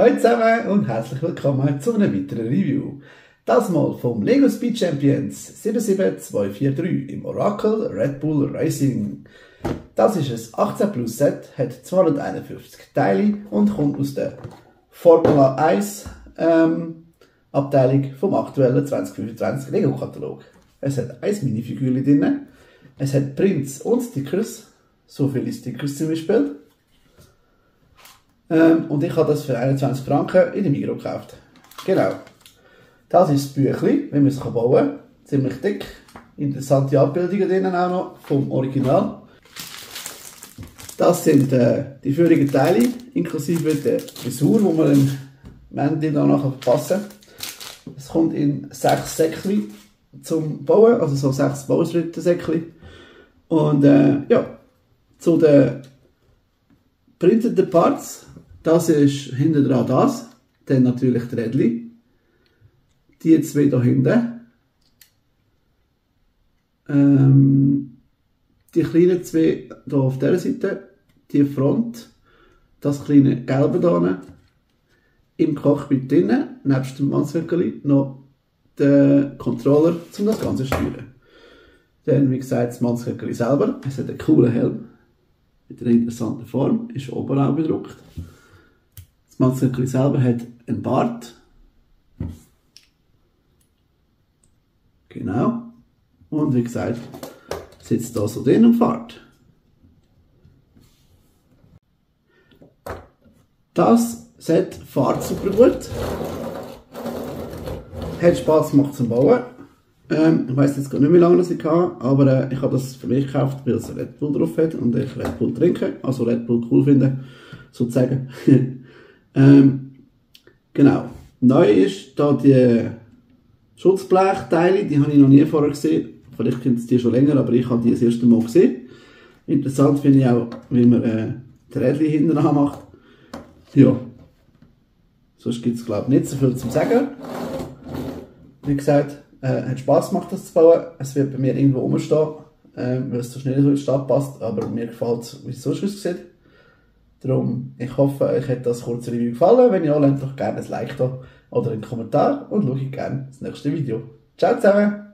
Hallo zusammen und herzlich willkommen zu einem weiteren Review. Das mal vom LEGO Speed Champions 77243 im Oracle Red Bull Racing. Das ist ein 18 Plus Set, hat 251 Teile und kommt aus der Formula 1 Abteilung vom aktuellen 2025 LEGO Katalog. Es hat ein Minifigur drin, es hat Prints und Stickers, so viele Stickers zum Beispiel. Und ich habe das für 21 Franken in der Migros gekauft. Genau. Das ist das Büchlein, wie man es bauen kann. Ziemlich dick. Interessante Abbildungen drinnen auch noch vom Original. Das sind die führigen Teile, inklusive der Frisur, die man am Ende nachher verpassen kann. Es kommt in 6 Säckchen zum Bauen, also so 6 Bauschritte-Säckchen. Und ja, zu den printeten Parts. Das ist hinten dran das, dann natürlich die Rädchen. Die zwei hier hinten. Die kleinen zwei hier auf dieser Seite, die Front, das kleine gelbe hier im Cockpit drinnen, nebst dem Mannswöckeli noch der Controller, um das Ganze zu steuern. Dann, wie gesagt, das Mannswöckeli selber. Es hat einen coolen Helm mit einer interessanten Form, ist oben auch bedruckt. Das Mannswöckeli selber hat einen Bart. Genau. Und wie gesagt, sitzt da so drin und fährt. Das Set fährt super gut. Hat Spaß gemacht zum Bauen. Ich weiss jetzt gar nicht, wie lange das ich hatte, aber ich habe das für mich gekauft, weil es Red Bull drauf hat und ich Red Bull trinke, also Red Bull cool finde, sozusagen. Genau. Neu ist da die Schutzblechteile, die habe ich noch nie vorher gesehen. Vielleicht kennt es die schon länger, aber ich habe die das erste Mal gesehen. Interessant finde ich auch, wie man die Rädchen hinten dran macht. Ja. Sonst gibt es, glaube ich, nicht so viel zu sagen. Wie gesagt, hat Spaß gemacht, das zu bauen. Es wird bei mir irgendwo rumstehen, weil es so schnell so in die Stadt passt, aber mir gefällt es, wie es sonst aussieht. Darum, ich hoffe, euch hat das kurze Review gefallen. Wenn ja, lasst doch gerne ein Like da oder einen Kommentar und schaut gerne das nächste Video. Ciao zusammen!